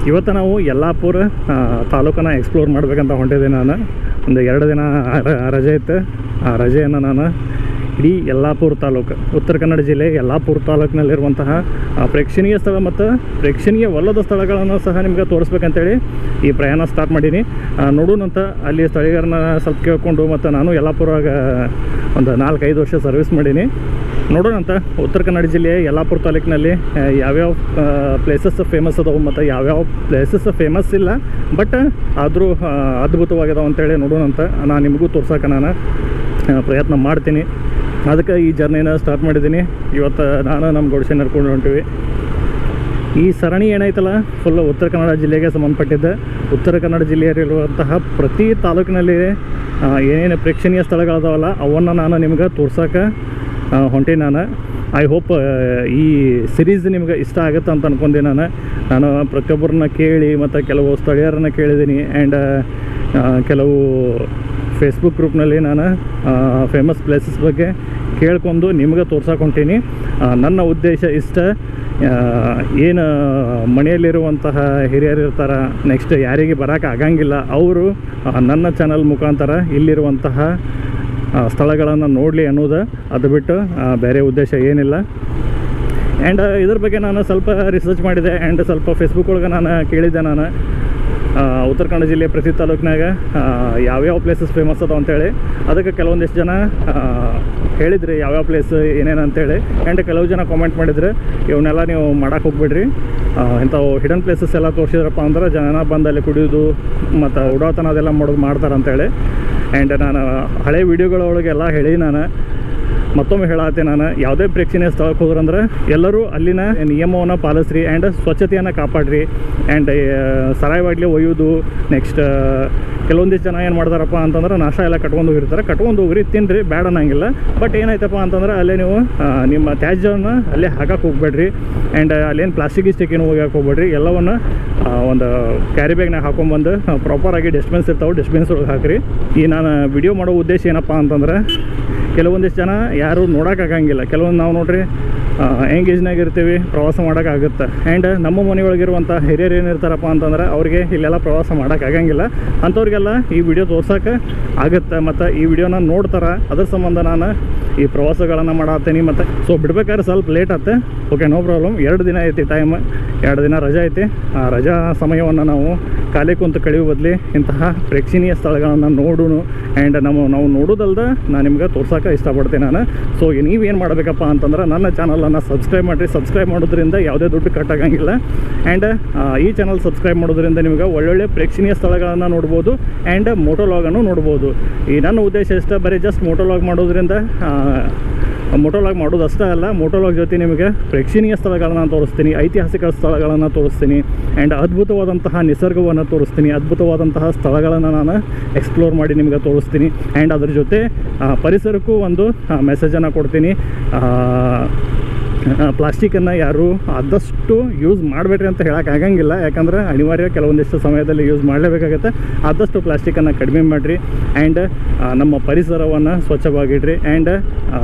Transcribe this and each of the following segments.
ಇವತ್ತು ನಾವು ಯಲ್ಲಾಪುರ ತಾಲೂಕನ್ನು ಎಕ್ಸ್ಪ್ಲೋರ್ ಮಾಡಬೇಕಂತ ಹೊಂಟಿದ್ದೀನಿ. ನಾನು ಒಂದು 2 ದಿನ ರಜೆ ಇತ್ತು. ಆ ರಜೆಯನ್ನು ನಾನು ಇಡೀ ಯಲ್ಲಾಪುರ ತಾಲೂಕು, ಉತ್ತರ ಕನ್ನಡ ಜಿಲ್ಲೆ ಯಲ್ಲಾಪುರ ತಾಲೂಕಿನಲ್ಲಿರುವಂತಹ ಪ್ರೇಕ್ಷಣೀಯ ಸ್ಥಳ ಮತ್ತು ಪ್ರೇಕ್ಷಣೀಯವಲ್ಲದ ಸ್ಥಳಗಳನ್ನು ಸಹ ನಿಮ್ಗೆ ತೋರಿಸ್ಬೇಕಂತೇಳಿ ಈ ಪ್ರಯಾಣ ಸ್ಟಾರ್ಟ್ ಮಾಡೀನಿ. ನೋಡೋಣಂತ ಅಲ್ಲಿ ಸ್ಥಳೀಯರನ್ನ ಸ್ವಲ್ಪ ಕೇಳ್ಕೊಂಡು, ಮತ್ತು ನಾನು ಯಲ್ಲಾಪುರಾಗ ಒಂದು 4-5 ವರ್ಷ ಸರ್ವಿಸ್ ಮಾಡೀನಿ. ನೋಡೋಣಂತ ಉತ್ತರ ಕನ್ನಡ ಜಿಲ್ಲೆಯ ಯಲ್ಲಾಪುರ ತಾಲೂಕಿನಲ್ಲಿ ಯಾವ್ಯಾವ ಪ್ಲೇಸಸ್ ಫೇಮಸ್ ಅದಾವೆ ಮತ್ತು ಯಾವ್ಯಾವ ಪ್ಲೇಸಸ್ ಫೇಮಸ್ ಇಲ್ಲ, ಬಟ್ ಆದರೂ ಅದ್ಭುತವಾಗಿದಾವೆ ಅಂತೇಳಿ ನೋಡೋಣಂತ. ನಾನು ನಿಮಗೂ ತೋರ್ಸೋಕೆ ನಾನು ಪ್ರಯತ್ನ ಮಾಡ್ತೀನಿ. ಅದಕ್ಕೆ ಈ ಜರ್ನಿನ ಸ್ಟಾರ್ಟ್ ಮಾಡಿದ್ದೀನಿ. ಇವತ್ತು ನಾನು ನಮ್ಮ ಗೌಡ್ಸೆ ನಡ್ಕೊಂಡು ಹೊಂಟಿವಿ. ಈ ಸರಣಿ ಏನೈತಲ್ಲ ಫುಲ್ ಉತ್ತರ ಕನ್ನಡ ಜಿಲ್ಲೆಗೆ ಸಂಬಂಧಪಟ್ಟಿದ್ದೆ. ಉತ್ತರ ಕನ್ನಡ ಜಿಲ್ಲೆಯಲ್ಲಿರುವಂತಹ ಪ್ರತಿ ತಾಲೂಕಿನಲ್ಲಿ ಏನೇನು ಪ್ರೇಕ್ಷಣೀಯ ಸ್ಥಳಗಳದಾವಲ್ಲ ಅವನ್ನು ನಾನು ನಿಮ್ಗೆ ತೋರ್ಸೋಕೆ ಹೊಂಟಿ. ಐ ಹೋಪ್ ಈ ಸಿರೀಸ್ ನಿಮ್ಗೆ ಇಷ್ಟ ಆಗುತ್ತೆ ಅಂತ ಅಂದ್ಕೊಂಡೆ. ನಾನು ಪ್ರತಿಯೊಬ್ಬರನ್ನ ಕೇಳಿ ಮತ್ತು ಕೆಲವು ಸ್ಥಳೀಯರನ್ನ ಕೇಳಿದ್ದೀನಿ. ಆ್ಯಂಡ್ ಕೆಲವು ಫೇಸ್ಬುಕ್ ಗ್ರೂಪ್ನಲ್ಲಿ ನಾನು ಫೇಮಸ್ ಪ್ಲೇಸಸ್ ಬಗ್ಗೆ ಕೇಳ್ಕೊಂಡು ನಿಮ್ಗೆ ತೋರ್ಸಕ್ಕೆ ಹೊಂಟೀನಿ. ನನ್ನ ಉದ್ದೇಶ ಇಷ್ಟ, ಏನು ಮನೆಯಲ್ಲಿರುವಂತಹ ಹಿರಿಯರು ಇರ್ತಾರೆ, ನೆಕ್ಸ್ಟ್ ಯಾರಿಗೆ ಬರೋಕ್ಕೆ ಆಗಂಗಿಲ್ಲ ಅವರು ನನ್ನ ಚಾನಲ್ ಮುಖಾಂತರ ಇಲ್ಲಿರುವಂತಹ ಸ್ಥಳಗಳನ್ನು ನೋಡಲಿ ಅನ್ನೋದು, ಅದು ಬಿಟ್ಟು ಬೇರೆ ಉದ್ದೇಶ ಏನಿಲ್ಲ. ಆ್ಯಂಡ್ ಇದ್ರ ಬಗ್ಗೆ ನಾನು ಸ್ವಲ್ಪ ರಿಸರ್ಚ್ ಮಾಡಿದೆ. ಆ್ಯಂಡ್ ಸ್ವಲ್ಪ ಫೇಸ್ಬುಕ್ ಒಳಗೆ ನಾನು ಕೇಳಿದ್ದೆ, ನಾನು ಉತ್ತರ ಕನ್ನಡ ಜಿಲ್ಲೆಯ ಪ್ರತಿ ತಾಲೂಕಿನಾಗ ಯಾವ್ಯಾವ ಪ್ಲೇಸಸ್ ಫೇಮಸ್ ಅದಾವ ಅಂತೇಳಿ. ಅದಕ್ಕೆ ಕೆಲವೊಂದಿಷ್ಟು ಜನ ಹೇಳಿದ್ರಿ ಯಾವ್ಯಾವ ಪ್ಲೇಸ್ ಏನೇನು ಅಂತೇಳಿ. ಆ್ಯಂಡ್ ಕೆಲವು ಜನ ಕಾಮೆಂಟ್ ಮಾಡಿದರೆ ಇವನ್ನೆಲ್ಲ ನೀವು ಮಾಡೋಕ್ಕೆ ಹೋಗ್ಬಿಡ್ರಿ, ಇಂಥವು ಹಿಡನ್ ಪ್ಲೇಸಸ್ ಎಲ್ಲ ತೋರಿಸಿದ್ರಪ್ಪ ಅಂದ್ರೆ ಜನ ಬಂದಲ್ಲಿ ಕುಡಿಯೋದು ಮತ್ತು ಉಡಾತನ ಅದೆಲ್ಲ ಮಾಡ್ತಾರೆ ಅಂತೇಳಿ. ಆ್ಯಂಡ್ ನಾನು ಹಳೆ ವೀಡಿಯೋಗಳೊಳಗೆಲ್ಲ ಹೇಳಿ ನಾನು ಮತ್ತೊಮ್ಮೆ ಹೇಳತ್ತೆ, ನಾನು ಯಾವುದೇ ಪ್ರೇಕ್ಷಣೀಯ ಸ್ಥಳಕ್ಕೆ ಹೋದ್ರಂದ್ರೆ ಎಲ್ಲರೂ ಅಲ್ಲಿನ ನಿಯಮವನ್ನು ಪಾಲಿಸ್ರಿ ಆ್ಯಂಡ್ ಸ್ವಚ್ಛತೆಯನ್ನು ಕಾಪಾಡ್ರಿ. ಆ್ಯಂಡ್ ಸರಾಯವಾಗಲಿ ಒಯ್ಯೋದು, ನೆಕ್ಸ್ಟ್ ಕೆಲವೊಂದಿಷ್ಟು ಜನ ಏನು ಮಾಡ್ತಾರಪ್ಪ ಅಂತಂದ್ರೆ ನಾಶ ಎಲ್ಲ ಕಟ್ಕೊಂಡು ಹೋಗಿರ್ತಾರೆ. ಕಟ್ಕೊಂಡು ಹೋಗ್ರಿ, ತಿನ್ನಿರಿ, ಬೇಡ ಅನ್ನಂಗಿಲ್ಲ. ಬಟ್ ಏನಾಯ್ತಪ್ಪ ಅಂತಂದ್ರೆ ಅಲ್ಲೇ ನೀವು ನಿಮ್ಮ ತ್ಯಾಜ್ಯವನ್ನು ಅಲ್ಲೇ ಹಾಕಕ್ಕೆ ಹೋಗ್ಬೇಡ್ರಿ. ಆ್ಯಂಡ್ ಅಲ್ಲೇನು ಪ್ಲಾಸ್ಟಿಕ್ ಏನು ಹೋಗಕ್ಕೆ ಹೋಗ್ಬೇಡ್ರಿ. ಎಲ್ಲವನ್ನು ಒಂದು ಕ್ಯಾರಿ ಬ್ಯಾಗ್ನಾಗ ಹಾಕೊಂಡ್ಬಂದು ಪ್ರಾಪರಾಗಿ ಡಸ್ಟ್ಬಿನ್ಸ್ ಇರ್ತಾವೆ, ಡಸ್ಟ್ಬಿನ್ಸ್ ಒಳಗೆ ಹಾಕಿರಿ. ಈ ನಾನು ವಿಡಿಯೋ ಮಾಡೋ ಉದ್ದೇಶ ಏನಪ್ಪ ಅಂತಂದ್ರೆ ಕೆಲವೊಂದಿಷ್ಟು ಜನ ಯಾರು ನೋಡೋಕ್ಕಾಗಂಗಿಲ್ಲ. ಕೆಲವೊಂದು ನಾವು ನೋಡ್ರಿ ಎಂಗೇಜ್ನಾಗ ಇರ್ತೀವಿ, ಪ್ರವಾಸ ಮಾಡೋಕ್ಕಾಗುತ್ತೆ. ಆ್ಯಂಡ್ ನಮ್ಮ ಮನೆಯೊಳಗಿರುವಂಥ ಹಿರಿಯರು ಏನಿರ್ತಾರಪ್ಪ ಅಂತಂದ್ರೆ ಅವ್ರಿಗೆ ಇಲ್ಲೆಲ್ಲ ಪ್ರವಾಸ ಮಾಡೋಕ್ಕಾಗಂಗಿಲ್ಲ. ಅಂಥವ್ರಿಗೆಲ್ಲ ಈ ವಿಡಿಯೋ ತೋರ್ಸೋಕೆ ಆಗುತ್ತೆ. ಮತ್ತು ಈ ವಿಡಿಯೋನ ನೋಡ್ತಾರೆ, ಅದ್ರ ಸಂಬಂಧ ನಾನು ಈ ಪ್ರವಾಸಗಳನ್ನು ಮಾಡತ್ತೀನಿ. ಮತ್ತು ಸೊ ಬಿಡ್ಬೇಕಾದ್ರೆ ಸ್ವಲ್ಪ ಲೇಟ್ ಆಗುತ್ತೆ. Okay, no problem. 2 ದಿನ ಐತಿ ಟೈಮ್, 2 ದಿನ ರಜೆ ಐತಿ. ಆ ರಜಾ ಸಮಯವನ್ನು ನಾವು ಖಾಲಿ ಕುಂತು ಕಳೆಯುವ ಬದಲಿ ಇಂತಹ ಪ್ರೇಕ್ಷಣೀಯ ಸ್ಥಳಗಳನ್ನು ನೋಡೋಣ. ಆ್ಯಂಡ್ ನಾವು ನೋಡೋದಲ್ದ ನಾನು ನಿಮ್ಗೆ ತೋರ್ಸೋಕೆ ಇಷ್ಟಪಡ್ತೀನಿ ನಾನು. ಸೊ ನೀವೇನು ಮಾಡಬೇಕಪ್ಪ ಅಂತಂದ್ರೆ ನನ್ನ ಚಾನಲನ್ನು ಸಬ್ಸ್ಕ್ರೈಬ್ ಮಾಡಿರಿ. ಸಬ್ಸ್ಕ್ರೈಬ್ ಮಾಡೋದ್ರಿಂದ ಯಾವುದೇ ದುಡ್ಡು ಕಟ್ಟಾಗಂಗಿಲ್ಲ. ಆ್ಯಂಡ್ ಈ ಚಾನಲ್ ಸಬ್ಸ್ಕ್ರೈಬ್ ಮಾಡೋದ್ರಿಂದ ನಿಮ್ಗೆ ಒಳ್ಳೊಳ್ಳೆ ಪ್ರೇಕ್ಷಣೀಯ ಸ್ಥಳಗಳನ್ನು ನೋಡ್ಬೋದು ಆ್ಯಂಡ್ ಮೋಟೋಲಾಗನ್ನು ನೋಡ್ಬೋದು. ಈ ನನ್ನ ಉದ್ದೇಶ ಇಷ್ಟ, ಬರೀ ಜಸ್ಟ್ ಮೋಟೋಲಾಗ್ ಮಾಡೋದ್ರಿಂದ ಮೋಟೋಲಾಗ್ ಮಾಡೋದು ಅಷ್ಟೇ ಅಲ್ಲ, ಮೋಟೋಲಾಗ್ ಜೊತೆ ನಿಮಗೆ ಪ್ರೇಕ್ಷಣೀಯ ಸ್ಥಳಗಳನ್ನು ತೋರಿಸ್ತೀನಿ, ಐತಿಹಾಸಿಕ ಸ್ಥಳಗಳನ್ನು ತೋರಿಸ್ತೀನಿ, ಆ್ಯಂಡ್ ಅದ್ಭುತವಾದಂತಹ ನಿಸರ್ಗವನ್ನು ತೋರಿಸ್ತೀನಿ, ಅದ್ಭುತವಾದಂತಹ ಸ್ಥಳಗಳನ್ನು ನಾನು ಎಕ್ಸ್ಪ್ಲೋರ್ ಮಾಡಿ ನಿಮಗೆ ತೋರಿಸ್ತೀನಿ. ಆ್ಯಂಡ್ ಅದ್ರ ಜೊತೆ ಪರಿಸರಕ್ಕೂ ಒಂದು ಮೆಸೇಜನ್ನು ಕೊಡ್ತೀನಿ. ಪ್ಲಾಸ್ಟಿಕ್ಕನ್ನು ಯಾರು ಆದಷ್ಟು ಯೂಸ್ ಮಾಡಬೇಡ್ರಿ ಅಂತ ಹೇಳೋಕ್ಕಾಗಂಗಿಲ್ಲ, ಯಾಕಂದ್ರೆ ಅನಿವಾರ್ಯ ಕೆಲವೊಂದಿಷ್ಟು ಸಮಯದಲ್ಲಿ ಯೂಸ್ ಮಾಡಲೇಬೇಕಾಗುತ್ತೆ. ಆದಷ್ಟು ಪ್ಲಾಸ್ಟಿಕ್ಕನ್ನು ಕಡಿಮೆ ಮಾಡಿರಿ. ಆ್ಯಂಡ್ ನಮ್ಮ ಪರಿಸರವನ್ನು ಸ್ವಚ್ಛವಾಗಿಡ್ರಿ. ಆ್ಯಂಡ್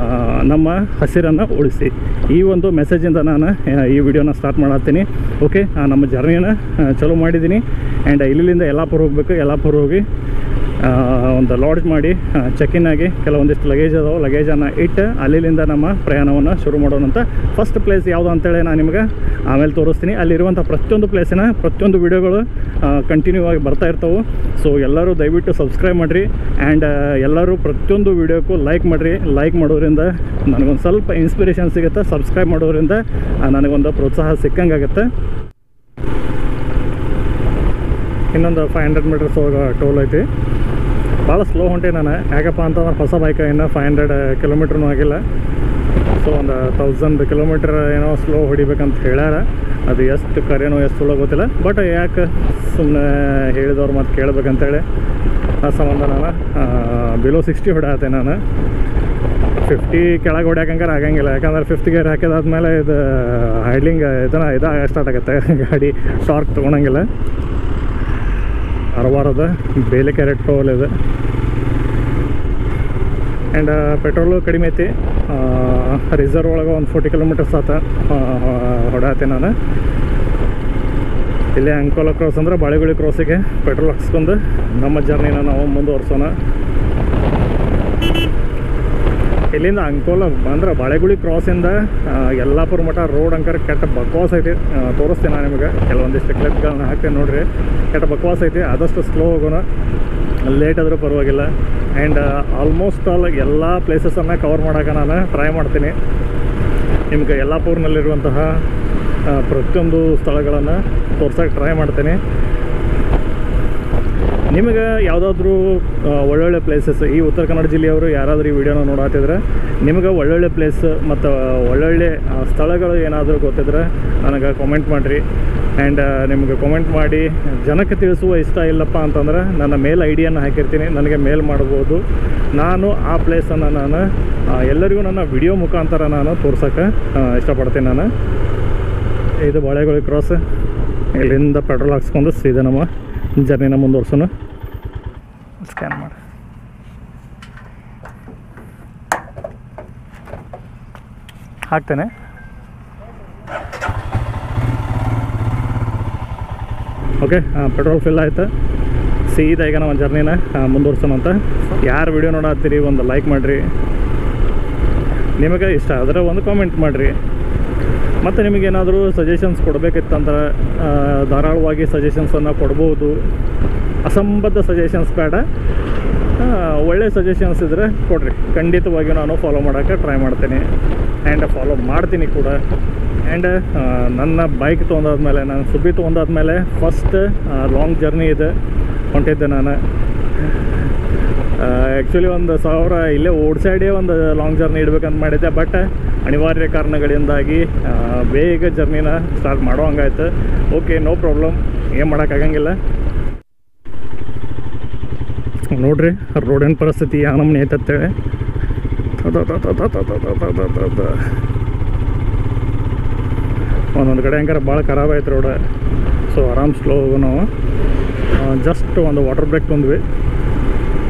ನಮ್ಮ ಹಸಿರನ್ನು ಉಳಿಸಿ. ಈ ಒಂದು ಮೆಸೇಜಿಂದ ನಾನು ಈ ವಿಡಿಯೋನ ಸ್ಟಾರ್ಟ್ ಮಾಡತ್ತೀನಿ. ಓಕೆ, ನಮ್ಮ ಜರ್ನಿನ ಚಲೋ ಮಾಡಿದ್ದೀನಿ. ಆ್ಯಂಡ್ ಇಲ್ಲಿಂದ ಯಲ್ಲಾಪುರ ಹೋಗಬೇಕು. ಯಲ್ಲಾಪುರ ಹೋಗಿ ಒಂದು ಲಾಡ್ಜ್ ಮಾಡಿ ಚೆಕ್-ಇನ್ ಆಗಿ ಕೆಲವೊಂದಿಷ್ಟು ಲಗೇಜ್ ಅದಾವೆ, ಲಗೇಜನ್ನು ಇಟ್ಟು ಅಲ್ಲಿಂದ ನಮ್ಮ ಪ್ರಯಾಣವನ್ನು ಶುರು ಮಾಡೋಣಂತ. ಫಸ್ಟ್ ಪ್ಲೇಸ್ ಯಾವುದು ಅಂತೇಳಿ ನಾನು ನಿಮ್ಗೆ ಆಮೇಲೆ ತೋರಿಸ್ತೀನಿ. ಅಲ್ಲಿರುವಂಥ ಪ್ರತಿಯೊಂದು ಪ್ಲೇಸಿನ ಪ್ರತಿಯೊಂದು ವೀಡಿಯೋಗಳು ಕಂಟಿನ್ಯೂ ಆಗಿ ಬರ್ತಾ ಇರ್ತವೆ. ಸೊ ಎಲ್ಲರೂ ದಯವಿಟ್ಟು ಸಬ್ಸ್ಕ್ರೈಬ್ ಮಾಡಿರಿ. ಆ್ಯಂಡ್ ಎಲ್ಲರೂ ಪ್ರತಿಯೊಂದು ವೀಡಿಯೋಕ್ಕೂ ಲೈಕ್ ಮಾಡಿರಿ. ಲೈಕ್ ಮಾಡೋದ್ರಿಂದ ನನಗೊಂದು ಸ್ವಲ್ಪ ಇನ್ಸ್ಪಿರೇಷನ್ ಸಿಗುತ್ತೆ. ಸಬ್ಸ್ಕ್ರೈಬ್ ಮಾಡೋದ್ರಿಂದ ನನಗೊಂದು ಪ್ರೋತ್ಸಾಹ ಸಿಕ್ಕಂಗಾಗುತ್ತೆ. ಇನ್ನೊಂದು 500 ಮೀಟರ್ಸ್ ಹೋಗೋ ಟೋಲ್ ಐತಿ. ಭಾಳ ಸ್ಲೋ ಹೊಂಟೆ ನಾನು, ಯಾಕಪ್ಪ ಅಂತಂದ್ರೆ ಹೊಸ ಬೈಕ್ ಇನ್ನು 500 ಕಿಲೋಮೀಟ್ರೂ ಆಗಿಲ್ಲ. ಸೊ ಒಂದು 1000 ಕಿಲೋಮೀಟ್ರ್ ಏನೋ ಸ್ಲೋ ಹೊಡಿಬೇಕಂತ ಹೇಳ್ಯಾರ. ಅದು ಎಷ್ಟು ಕರೆನೋ ಎಷ್ಟು ಸುಳ್ಳು ಗೊತ್ತಿಲ್ಲ. ಬಟ್ ಯಾಕೆ ಸುಮ್ಮನೆ ಹೇಳಿದವ್ರು ಮತ್ತು ಕೇಳಬೇಕಂತೇಳಿ ಆ ಸಂಬಂಧ ನಾನು ಬಿಲೋ 60 ಹೊಡ್ಯಾತೆ. ನಾನು 50 ಕೆಳಗೆ ಹೊಡ್ಯಾಕಂಗಾರೆ ಆಗಂಗಿಲ್ಲ, ಯಾಕಂದ್ರೆ 5th ಗೇರ್ ಹಾಕಿದಾದ್ಮೇಲೆ ಇದು ಹೈಡ್ಲಿಂಗ್ ಇದಾಗ ಸ್ಟಾರ್ಟ್ ಆಗುತ್ತೆ, ಗಾಡಿ ಟಾರ್ಕ್ ತೊಗೊಳಂಗಿಲ್ಲ. ಅರವಾರದ ಬೇಲೆ ಕ್ಯಾರೆಟ್ ಟೋಲ್ ಇದೆ. ಆ್ಯಂಡ್ ಪೆಟ್ರೋಲು ಕಡಿಮೆ ಐತಿ. ರಿಸರ್ವ್ ಒಳಗೆ ಒಂದು 40 ಕಿಲೋಮೀಟರ್ಸ್ ಆತ ಹೊಡಾತೆ ನಾನು. ಇಲ್ಲೇ ಅಂಕೋಲ ಕ್ರಾಸ್ ಅಂದರೆ ಬಾಳೆಗುಳಿ ಕ್ರಾಸಿಗೆ ಪೆಟ್ರೋಲ್ ಹಾಕ್ಸ್ಕೊಂಡು ನಮ್ಮ ಜರ್ನಿನ ನಾವು ಮುಂದುವರ್ಸೋಣ. ಇಲ್ಲಿಂದ ಅಂಕೋಲ ಅಂದ್ರೆ ಬಾಳೆಗುಳಿ ಕ್ರಾಸಿಂದ ಯಲ್ಲಾಪುರ ಮಠ ರೋಡ್ ಅಂಕರ್ ಕೆಟ್ಟ ಬಕ್ವಾಸ್ ಐತಿ. ತೋರಿಸ್ತೀನಿ ನಾನು ನಿಮಗೆ ಕೆಲವೊಂದಿಷ್ಟು ಕ್ಲಿಪ್ಗಳನ್ನ ಹಾಕ್ತೀನಿ ನೋಡಿರಿ. ಕೆಟ್ಟ ಬಕ್ವಾಸ್ ಐತಿ. ಆದಷ್ಟು ಸ್ಲೋ ಹೋಗೋಣ, ಲೇಟ್ ಆದರೂ ಪರವಾಗಿಲ್ಲ. ಆ್ಯಂಡ್ ಆಲ್ಮೋಸ್ಟ್ ಆಲ್ ಎಲ್ಲ ಪ್ಲೇಸಸನ್ನು ಕವರ್ ಮಾಡೋಕೆ ನಾನು ಟ್ರೈ ಮಾಡ್ತೀನಿ. ನಿಮಗೆ ಯಲ್ಲಾಪುರ್ನಲ್ಲಿರುವಂತಹ ಪ್ರತಿಯೊಂದು ಸ್ಥಳಗಳನ್ನು ತೋರ್ಸೋಕೆ ಟ್ರೈ ಮಾಡ್ತೀನಿ. ನಿಮಗೆ ಯಾವುದಾದ್ರೂ ಒಳ್ಳೊಳ್ಳೆ ಪ್ಲೇಸಸ್ ಈ ಉತ್ತರ ಕನ್ನಡ ಜಿಲ್ಲೆಯವರು ಯಾರಾದರೂ ಈ ವಿಡಿಯೋನ ನೋಡತ್ತಿದ್ರೆ ನಿಮಗೆ ಒಳ್ಳೊಳ್ಳೆ ಪ್ಲೇಸ್ ಮತ್ತು ಒಳ್ಳೊಳ್ಳೆ ಸ್ಥಳಗಳು ಏನಾದರೂ ಗೊತ್ತಿದ್ರೆ ನನಗೆ ಕಾಮೆಂಟ್ ಮಾಡಿರಿ. ಆ್ಯಂಡ್ ನಿಮಗೆ ಕಾಮೆಂಟ್ ಮಾಡಿ ಜನಕ್ಕೆ ತಿಳಿಸುವ ಇಷ್ಟ ಇಲ್ಲಪ್ಪ ಅಂತಂದ್ರೆ ನನ್ನ ಮೇಲ್ ಐಡಿಯನ್ನು ಹಾಕಿರ್ತೀನಿ, ನನಗೆ ಮೇಲ್ ಮಾಡ್ಬೋದು. ನಾನು ಆ ಪ್ಲೇಸನ್ನು ನಾನು ಎಲ್ಲರಿಗೂ ನನ್ನ ವಿಡಿಯೋ ಮುಖಾಂತರ ನಾನು ತೋರ್ಸೋಕ್ಕೆ ಇಷ್ಟಪಡ್ತೀನಿ. ನಾನು ಇದು ಬಾಳೆಗುಳಿ ಕ್ರಾಸ್, ಇಲ್ಲಿಂದ ಪೆಟ್ರೋಲ್ ಹಾಕ್ಸ್ಕೊಂಡು ಸೀದಾ ನಮ್ಮ ಜರ್ನಿನ ಮುಂದುವರ್ಸೋಣ. ಸ್ಕ್ಯಾನ್ ಮಾಡಿ ಹಾಕ್ತೇನೆ. ಓಕೆ, ಪೆಟ್ರೋಲ್ ಫಿಲ್ ಆಯ್ತು. ಸೀದಾ ಈಗ ನಮ್ಮ ಜರ್ನಿನ ಮುಂದುವರ್ಸೋಣ ಅಂತ. ಯಾರು ವಿಡಿಯೋ ನೋಡತ್ತೀರಿ ಒಂದು ಲೈಕ್ ಮಾಡಿರಿ, ನಿಮಗೆ ಇಷ್ಟ ಆದರೆ ಒಂದು ಕಾಮೆಂಟ್ ಮಾಡಿರಿ. ಮತ್ತು ನಿಮಗೇನಾದರೂ ಸಜೆಷನ್ಸ್ ಕೊಡಬೇಕಿತ್ತಂದ್ರೆ ಧಾರಾಳವಾಗಿ ಸಜೆಷನ್ಸನ್ನು ಕೊಡ್ಬೋದು. ಅಸಂಬದ್ಧ ಸಜೆಷನ್ಸ್ ಬೇಡ, ಒಳ್ಳೆ ಸಜೆಷನ್ಸ್ ಇದ್ದರೆ ಕೊಡಿರಿ. ಖಂಡಿತವಾಗಿಯೂ ನಾನು ಫಾಲೋ ಮಾಡೋಕ್ಕೆ ಟ್ರೈ ಮಾಡ್ತೀನಿ ಆ್ಯಂಡ್ ಫಾಲೋ ಮಾಡ್ತೀನಿ ಕೂಡ. ಆ್ಯಂಡ್ ನನ್ನ ಬೈಕ್ ತೊಗೊಂಡಾದ್ಮೇಲೆ, ನಾನು ಸುಬ್ಬಿ ತೊಗೊಂಡಾದ್ಮೇಲೆ ಫಸ್ಟ್ ಲಾಂಗ್ ಜರ್ನಿ ಇದೆ ಹೊಂಟಿದ್ದೆ ನಾನು. ಆ್ಯಕ್ಚುಲಿ 1,000 ಇಲ್ಲೇ ಓಡ್ಸೈಡೇ ಒಂದು ಲಾಂಗ್ ಜರ್ನಿ ಇಡಬೇಕಂತ ಮಾಡಿದ್ದೆ. ಬಟ್ ಅನಿವಾರ್ಯ ಕಾರಣಗಳಿಂದಾಗಿ ಬೇಗ ಜರ್ನಿನ ಸ್ಟಾರ್ಟ್ ಮಾಡೋ ಹಂಗಾಯ್ತು. ಓಕೆ, ನೋ ಪ್ರಾಬ್ಲಮ್, ಏನು ಮಾಡೋಕ್ಕಾಗಂಗಿಲ್ಲ. ನೋಡ್ರಿ ರೋಡಿನ ಪರಿಸ್ಥಿತಿ ಯಾವ ನಮ್ನೆ ಐತತ್ತೇಳಿ. ಒಂದೊಂದು ಕಡೆ ಹಂಗಾರೆ ಭಾಳ ಖರಾಬ್ ಆಯ್ತು ರೋಡ್. ಸೊ ಆರಾಮ್ ಸ್ಲೋ ಹೋಗೋ ನಾವು. ಜಸ್ಟ್ ಒಂದು ವಾಟರ್ ಬ್ರೇಕ್ ತಂದ್ವಿ.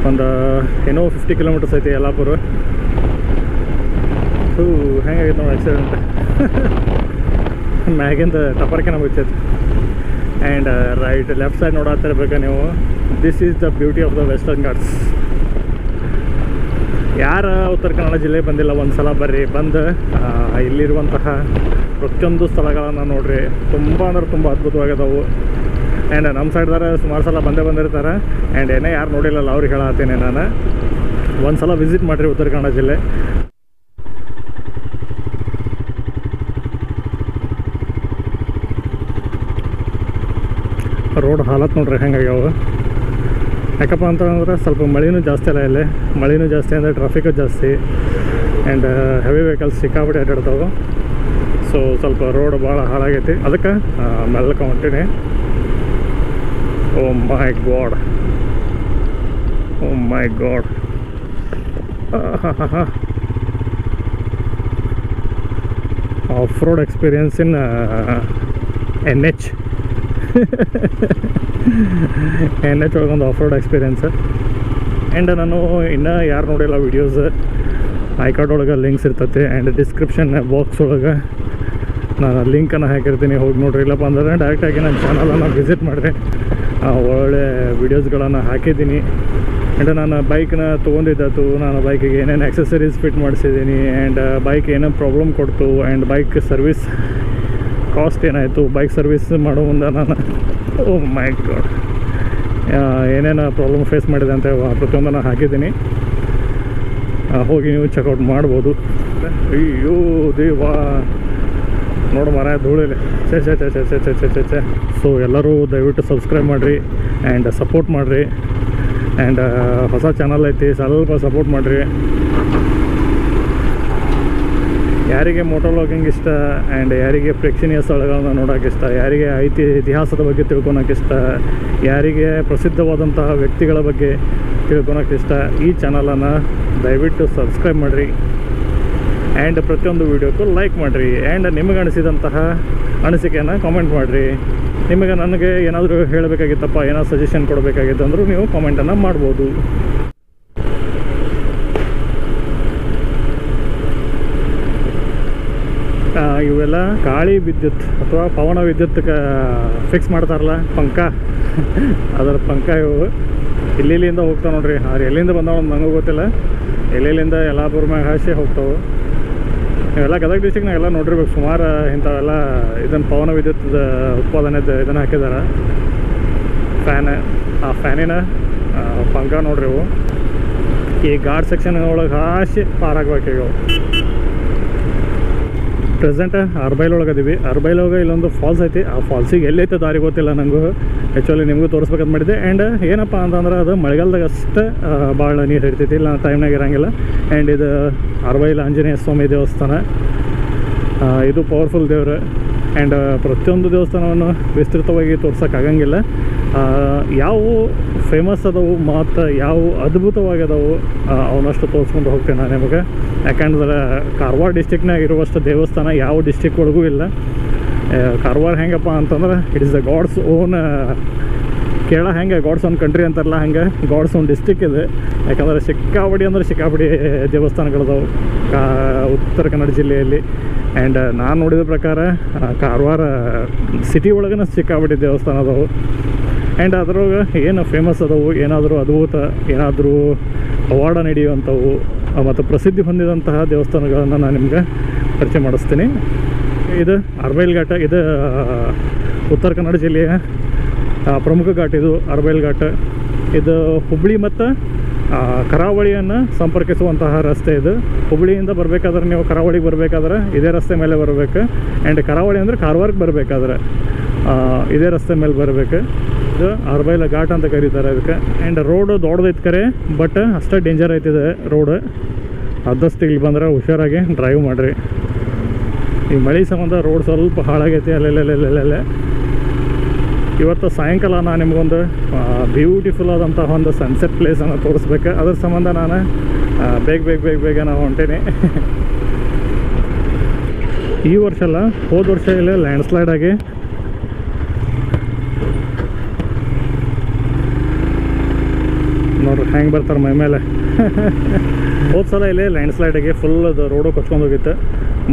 ಒಂದು ಏನೋ 50 ಕಿಲೋಮೀಟರ್ಸ್ ಐತಿ ಯಲ್ಲಾಪುರ. ಹೆಂಗಾಗೈತೆ ನೋಡಿ ಆಕ್ಸಿಡೆಂಟ್. ಮ್ಯಾಗಿಂದ ಟಪರ್ಕೆ ನಮಗೆ ಬಿಚ್ಚೈತಿ. ಆ್ಯಂಡ್ ರೈಟ್ ಲೆಫ್ಟ್ ಸೈಡ್ ನೋಡತ್ತಿರ್ಬೇಕು ನೀವು. This is the beauty of the western Ghats. ಯಾರು ಉತ್ತರ ಕನ್ನಡ ಜಿಲ್ಲೆಗೆ ಬಂದಿಲ್ಲ ಒಂದು ಸಲ ಬರ್ರಿ, ಬಂದು ಇಲ್ಲಿರುವಂತಹ ಪ್ರತಿಯೊಂದು ಸ್ಥಳಗಳನ್ನು ನೋಡಿರಿ. ತುಂಬ ಅಂದ್ರೆ ತುಂಬ ಅದ್ಭುತವಾಗದವು. ಆ್ಯಂಡ್ ನಮ್ಮ ಸೈಡ್ದಾರ ಸುಮಾರು ಸಲ ಬಂದಿರ್ತಾರೆ. ಆ್ಯಂಡ್ ಏನೇ ಯಾರು ನೋಡಿಲ್ಲಲ್ಲ ಅವ್ರಿಗೆ ಹೇಳತ್ತೀನಿ ನಾನು, ಒಂದು ಸಲ ವಿಸಿಟ್ ಮಾಡಿರಿ ಉತ್ತರ ಕನ್ನಡ ಜಿಲ್ಲೆ. ರೋಡ್ ಹಾಲತ್ ನೋಡ್ರಿ ಹೆಂಗಾಗ್ಯಾವ. ಯಾಕಪ್ಪ ಅಂತಂದ್ರೆ ಸ್ವಲ್ಪ ಮಳೆನೂ ಜಾಸ್ತಿ ಅಲ್ಲ ಇಲ್ಲಿ. ಮಳೆನೂ ಜಾಸ್ತಿ ಅಂದರೆ ಟ್ರಾಫಿಕ್ಕು ಜಾಸ್ತಿ. ಆ್ಯಂಡ್ ಹೆವಿ ವೆಹಿಕಲ್ಸ್ ಸಿಕ್ಕಾಪಟ್ಟೆ ಅಡ್ಡಾಡ್ತಾವೆ. ಸೊ ಸ್ವಲ್ಪ ರೋಡ್ ಭಾಳ ಹಾಳಾಗೈತಿ. ಅದಕ್ಕೆ ಮೆಲ್ಲಕ್ಕೆ ಹೊಂಟೀನಿ. Oh my God, oh my God. Off road experience in NH. NH ಒಳಗೊಂದು ಆಫ್ ರೋಡ್ ಎಕ್ಸ್ಪೀರಿಯನ್ಸ್. ಆ್ಯಂಡ್ ನಾನು ಇನ್ನೂ ಯಾರು ನೋಡಿಲ್ಲ ವೀಡಿಯೋಸ್, ಐ ಕಾರ್ಡ್ ಒಳಗೆ ಲಿಂಕ್ಸ್ ಇರ್ತೈತಿ. ಆ್ಯಂಡ್ ಡಿಸ್ಕ್ರಿಪ್ಷನ್ ಬಾಕ್ಸ್ ಒಳಗೆ ನಾನು ಲಿಂಕನ್ನು ಹಾಕಿರ್ತೀನಿ, ಹೋಗಿ ನೋಡ್ರಿ. ಇಲ್ಲಪ್ಪ ಅಂದ್ರೆ ಡೈರೆಕ್ಟಾಗಿ ನನ್ನ ಚಾನಲನ್ನು ವಿಸಿಟ್ ಮಾಡಿರಿ. ಒಳ್ಳೆ ವೀಡಿಯೋಸ್ಗಳನ್ನು ಹಾಕಿದ್ದೀನಿ. ಆ್ಯಂಡ್ ನಾನು ಬೈಕ್ನ ತೊಗೊಂಡಿದ್ದಾತು, ನಾನು ಬೈಕಿಗೆ ಏನೇನು ಆಕ್ಸೆಸರೀಸ್ ಫಿಟ್ ಮಾಡಿಸಿದ್ದೀನಿ. ಆ್ಯಂಡ್ ಬೈಕ್ ಏನೇನು ಪ್ರಾಬ್ಲಮ್ ಕೊಡ್ತು, ಆ್ಯಂಡ್ ಬೈಕ್ ಸರ್ವಿಸ್ ಕಾಸ್ಟ್ ಏನಾಯಿತು, ಬೈಕ್ ಸರ್ವಿಸ್ ಮಾಡೋ ಮುಂದೆ ನಾನು ಓ ಮೈ ಗಾಡ್ ಏನೇನು ಪ್ರಾಬ್ಲಮ್ ಫೇಸ್ ಮಾಡಿದೆ ಅಂತ ಪ್ರತಿಯೊಂದನ್ನು ಹಾಕಿದ್ದೀನಿ. ಹೋಗಿ ನೀವು ಚೆಕ್ಔಟ್ ಮಾಡ್ಬೋದು. ಅಯ್ಯೋ ದೇವಾ, ನೋಡು ಮರ ಧೂಳಿದೆ. ಛೆ. ಸೊ ಎಲ್ಲರೂ ದಯವಿಟ್ಟು ಸಬ್ಸ್ಕ್ರೈಬ್ ಮಾಡಿರಿ ಆ್ಯಂಡ್ ಸಪೋರ್ಟ್ ಮಾಡಿರಿ. ಆ್ಯಂಡ್ ಹೊಸ ಚಾನಲ್ ಐತಿ, ಸ್ವಲ್ಪ ಸಪೋರ್ಟ್ ಮಾಡಿರಿ. ಯಾರಿಗೆ ಮೋಟೋ ವ್ಲಾಗಿಂಗ್ ಇಷ್ಟ, ಆ್ಯಂಡ್ ಯಾರಿಗೆ ಪ್ರೇಕ್ಷಣೀಯ ಸ್ಥಳಗಳನ್ನ ನೋಡೋಕೆ ಇಷ್ಟ, ಯಾರಿಗೆ ಇತಿಹಾಸದ ಬಗ್ಗೆ ತಿಳ್ಕೊಳಕ್ಕೆ ಇಷ್ಟ, ಯಾರಿಗೆ ಪ್ರಸಿದ್ಧವಾದಂತಹ ವ್ಯಕ್ತಿಗಳ ಬಗ್ಗೆ ತಿಳ್ಕೊಳಕ್ಕೆ ಇಷ್ಟ, ಈ ಚಾನಲನ್ನು ದಯವಿಟ್ಟು ಸಬ್ಸ್ಕ್ರೈಬ್ ಮಾಡಿರಿ. ಆ್ಯಂಡ್ ಪ್ರತಿಯೊಂದು ವೀಡಿಯೋಕ್ಕೂ ಲೈಕ್ ಮಾಡಿರಿ. ಆ್ಯಂಡ್ ನಿಮಗೆ ಅನಿಸಿದಂತಹ ಅನಿಸಿಕೆಯನ್ನು ಕಾಮೆಂಟ್ ಮಾಡಿರಿ. ನಿಮಗೆ ನನಗೆ ಏನಾದರೂ ಹೇಳಬೇಕಾಗಿತ್ತಪ್ಪ, ಏನಾದ್ರು ಸಜೆಷನ್ ಕೊಡಬೇಕಾಗಿತ್ತು ಅಂದರೂ ನೀವು ಕಾಮೆಂಟನ್ನು ಮಾಡ್ಬೋದು. ಇವೆಲ್ಲ ಗಾಳಿ ವಿದ್ಯುತ್ ಅಥವಾ ಪವನ ವಿದ್ಯುತ್ ಫಿಕ್ಸ್ ಮಾಡ್ತಾರಲ್ಲ ಪಂಕ ಅದರ ಪಂಕ ಇವು ಇಲ್ಲಿಂದ ಹೋಗ್ತಾವೆ ನೋಡ್ರಿ. ಅವ್ರು ಎಲ್ಲಿಂದ ಬಂದಾವ ನನಗೂ ಗೊತ್ತಿಲ್ಲ. ಎಲ್ಲೆಲ್ಲಿಂದ ಯಲ್ಲಾಪುರ ಮ್ಯಾಗ ಹಾಸಿ ಹೋಗ್ತಾವೆ. ನೀವೆಲ್ಲ ಗದಗ ಡಿಸ್ಟಿಕ್ನಾಗೆಲ್ಲ ನೋಡಿರ್ಬೇಕು ಸುಮಾರು ಇಂಥವೆಲ್ಲ ಇದನ್ನು ಪವನ ವಿದ್ಯುತ್ ಉತ್ಪಾದನೆದು ಇದನ್ನು ಹಾಕಿದ್ದಾರೆ. ಫ್ಯಾನ್, ಆ ಫ್ಯಾನಿನ ಪಂಕ ನೋಡ್ರಿ ಇವು ಈ ಗಾರ್ಡ್ ಸೆಕ್ಷನ್ ಒಳಗೆ ಹಾಸಿ ಪಾರಾಗಬೇಕು. ಪ್ರೆಸೆಂಟ್ ಅರ್ಬೈಲ್ ಒಳಗೆ ಅದೀವಿ. ಅರ್ಬೈಲ್ ಒಳಗೆ ಇಲ್ಲೊಂದು ಫಾಲ್ಸ್ ಐತಿ. ಆ ಫಾಲ್ಸಿಗೆ ಎಲ್ಲೈತೆ ದಾರಿ ಗೊತ್ತಿಲ್ಲ ನನಗೂ. ಆ್ಯಕ್ಚುಲಿ ನಿಮಗೂ ತೋರಿಸ್ಬೇಕಂತ ಮಾಡಿದ್ದೆ. ಆ್ಯಂಡ್ ಏನಪ್ಪ ಅಂತಂದ್ರೆ ಅದು ಮಳೆಗಾಲದಾಗ ಅಷ್ಟೇ ಭಾಳ ನೀರು ಹಿಡಿತೈತಿ, ಇಲ್ಲ ಟೈಮ್ನಾಗ ಇರೋಂಗಿಲ್ಲ. ಆ್ಯಂಡ್ ಇದು ಅರ್ಬೈಲ್ ಆಂಜನೇಯ ಸ್ವಾಮಿ ದೇವಸ್ಥಾನ. ಇದು ಪವರ್ಫುಲ್ ದೇವರು. ಆ್ಯಂಡ್ ಪ್ರತಿಯೊಂದು ದೇವಸ್ಥಾನವನ್ನು ವಿಸ್ತೃತವಾಗಿ ತೋರ್ಸೋಕ್ಕಾಗಂಗಿಲ್ಲ. ಯಾವ ಫೇಮಸ್ ಅದಾವು ಮತ್ತು ಯಾವ ಅದ್ಭುತವಾಗದವು ಅವನಷ್ಟು ತೋರಿಸ್ಕೊಂಡು ಹೋಗ್ತೇನೆ ನಾನು ನಿಮಗೆ. ಯಾಕಂದ್ರೆ ಕಾರವಾರ ಡಿಸ್ಟಿಕ್ನಾಗ ಇರುವಷ್ಟು ದೇವಸ್ಥಾನ ಯಾವ ಡಿಸ್ಟಿಕ್ ಒಳಗೂ ಇಲ್ಲ. ಕಾರವಾರ ಹೆಂಗಪ್ಪ ಅಂತಂದ್ರೆ it is the God's own, Kerala ಹೆಂಗೆ ಗಾಡ್ಸ್ ಓನ್ ಕಂಟ್ರಿ ಅಂತಾರಲ್ಲ ಹಂಗೆ ಗಾಡ್ಸ್ ಓನ್ ಡಿಸ್ಟಿಕ್ ಇದೆ. ಯಾಕಂದರೆ ಸಿಕ್ಕಾಪಡಿ ದೇವಸ್ಥಾನಗಳದಾವು ಉತ್ತರ ಕನ್ನಡ ಜಿಲ್ಲೆಯಲ್ಲಿ. ಆ್ಯಂಡ್ ನಾನು ನೋಡಿದ ಪ್ರಕಾರ ಕಾರವಾರ ಸಿಟಿ ಒಳಗನ ಸಿಕ್ಕಾಪಟ್ಟಿ ದೇವಸ್ಥಾನ ಅದಾವು. ಆ್ಯಂಡ್ ಅದ್ರೊಳಗೆ ಏನು ಫೇಮಸ್ ಅದಾವು, ಏನಾದರೂ ಅದ್ಭುತ, ಏನಾದರೂ ಅವಾರ್ಡ ನಡೆಯುವಂಥವು ಮತ್ತು ಪ್ರಸಿದ್ಧಿ ಹೊಂದಿದಂತಹ ದೇವಸ್ಥಾನಗಳನ್ನು ನಾನು ನಿಮ್ಗೆ ಪರಿಚಯ ಮಾಡಿಸ್ತೀನಿ. ಇದು ಅರ್ಬೈಲ್ ಘಾಟ. ಇದು ಉತ್ತರ ಕನ್ನಡ ಜಿಲ್ಲೆಯ ಪ್ರಮುಖ ಘಾಟ್. ಇದು ಅರ್ಬೈಲ್ ಘಾಟ. ಇದು ಹುಬ್ಬಳ್ಳಿ ಮತ್ತು ಕರಾವಳಿಯನ್ನು ಸಂಪರ್ಕಿಸುವಂತಹ ರಸ್ತೆ. ಇದು ಹುಬ್ಬಳ್ಳಿಯಿಂದ ಬರಬೇಕಾದ್ರೆ ನೀವು ಕರಾವಳಿಗೆ ಬರಬೇಕಾದ್ರೆ ಇದೇ ರಸ್ತೆ ಮೇಲೆ ಬರಬೇಕು. ಆ್ಯಂಡ್ ಕರಾವಳಿ ಅಂದರೆ ಕಾರವಾರಕ್ಕೆ ಬರಬೇಕಾದ್ರೆ ಇದೇ ರಸ್ತೆ ಮೇಲೆ ಬರಬೇಕು. ಇದು ಅರ್ಬೈಲ ಘಾಟ್ ಅಂತ ಕರೀತಾರೆ ಇದಕ್ಕೆ. ಆ್ಯಂಡ್ ರೋಡು ದೊಡ್ಡದೈತೆ ಕರೆ, ಬಟ್ ಅಷ್ಟೇ ಡೇಂಜರ್ ಐತಿದೆ ರೋಡ್. ಆದಷ್ಟು ಇಲ್ಲಿ ಬಂದರೆ ಹುಷಾರಾಗಿ ಡ್ರೈವ್ ಮಾಡಿರಿ. ಈ ಮಳೆ ಸಂಬಂಧ ರೋಡ್ ಸ್ವಲ್ಪ ಹಾಳಾಗೈತಿ ಅಲ್ಲೆಲ್ಲೆಲ್ಲೆಲ್ಲೆಲ್ಲೆ. ಇವತ್ತು ಸಾಯಂಕಾಲ ನಾನು ನಿಮಗೊಂದು ಬ್ಯೂಟಿಫುಲ್ ಆದಂತಹ ಒಂದು ಸನ್ಸೆಟ್ ಪ್ಲೇಸನ್ನು ತೋರಿಸ್ಬೇಕು. ಅದ್ರ ಸಂಬಂಧ ನಾನು ಬೇಗ ನಾವು ಹೊಂಟೇನೆ. ಈ ವರ್ಷ ಅಲ್ಲ, ಹೋದ ವರ್ಷ ಇಲ್ಲೇ ಲ್ಯಾಂಡ್ಸ್ಲೈಡ್ ಆಗಿ ನೋಡ್ರಿ ಹೆಂಗೆ ಬರ್ತಾರೆ ಮೈ ಮೇಲೆ. ಹೋದ ಸಲ ಇಲ್ಲೇ ಲ್ಯಾಂಡ್ಸ್ಲೈಡಾಗಿ ಫುಲ್ ಅದು ರೋಡು ಕೊಚ್ಕೊಂಡು ಹೋಗಿತ್ತು.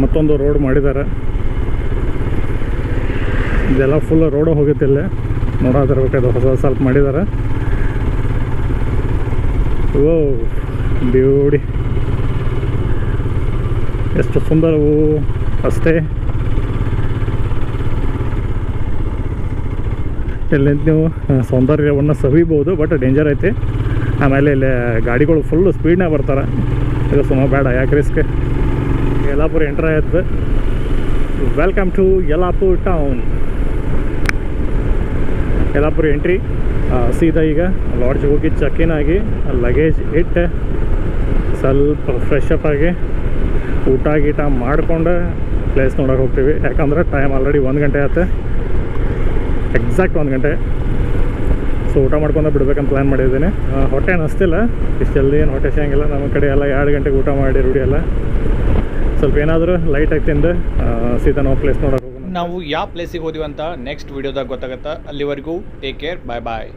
ಮತ್ತೊಂದು ರೋಡ್ ಮಾಡಿದ್ದಾರೆ. ಇದೆಲ್ಲ ಫುಲ್ ರೋಡು ಹೋಗಿತ್ತಿಲ್ಲ. ನೋಡೋದಿರ್ಬೇಕು, ಹೊಸ ಸ್ವಲ್ಪ ಮಾಡಿದ್ದಾರೆ. ಓ ಬ್ಯೂಟಿ, ಎಷ್ಟು ಸುಂದರವು ಅಷ್ಟೇ. ಇಲ್ಲಿಂದ ನೀವು ಸೌಂದರ್ಯವನ್ನು ಸವಿಬೋದು, ಬಟ್ ಡೇಂಜರ್ ಐತಿ. ಆಮೇಲೆ ಇಲ್ಲಿ ಗಾಡಿಗಳು ಫುಲ್ಲು ಸ್ಪೀಡ್ನಾಗ ಬರ್ತಾರೆ. ಇದು ಸುಮ್ಮ ಬೇಡ, ಯಾಕೆ ರಿಸ್ಕ್. ಯಲ್ಲಾಪುರ ಎಂಟ್ರ್ ಆಯ್ತು. Welcome to Yellapur town. Yellapur entry. ಸೀದಾ ಈಗ ಲಾಡ್ಜ್ಗೆ ಹೋಗಿ ಚೆಕ್-ಇನ್ ಆಗಿ ಲಗೇಜ್ ಇಟ್ಟು ಸ್ವಲ್ಪ ಫ್ರೆಶ್ ಅಪ್ ಆಗಿ ಊಟ ಗೀಟ ಮಾಡಿಕೊಂಡು ಪ್ಲೇಸ್ ನೋಡೋಕೆ ಹೋಗ್ತೀವಿ. ಯಾಕಂದ್ರೆ ಟೈಮ್ ಆಲ್ರೆಡಿ 1 ಗಂಟೆ ಆಯ್ತು, ಎಕ್ಸಾಕ್ಟ್ 1 ಗಂಟೆ. ಸೊ ಊಟ ಮಾಡ್ಕೊಂಡು ಬಿಡ್ಬೇಕಂತ ಪ್ಲ್ಯಾನ್ ಮಾಡಿದ್ದೀನಿ. ಹೊಟ್ಟೆ ಅನ್ನಿಸ್ತಿಲ್ಲ, ಇಷ್ಟು ಜಲ್ದಿ ಏನು ಹೊಟ್ಟೆ ಸಿಗಂಗಿಲ್ಲ ನಮ್ಮ ಕಡೆ ಎಲ್ಲ. 2 ಗಂಟೆಗೆ ಊಟ ಮಾಡಿ ರೂಢಿ ಎಲ್ಲ. ಸ್ವಲ್ಪ ಏನಾದರೂ ಲೈಟಾಗಿ ತಿಂದು ಸೀದಾ ನಾವು ಪ್ಲೇಸ್ ನೋಡೋಕೆ ಹೋಗೋಣ. ನಾವು ಯಾವ ಪ್ಲೇಸಿಗೆ ಹೋದಿವಿ ಅಂತ ನೆಕ್ಸ್ಟ್ ವೀಡಿಯೋದಾಗ ಗೊತ್ತಾಗುತ್ತೆ. ಅಲ್ಲಿವರೆಗೂ ಟೇಕ್ ಕೇರ್, ಬಾಯ್ ಬಾಯ್.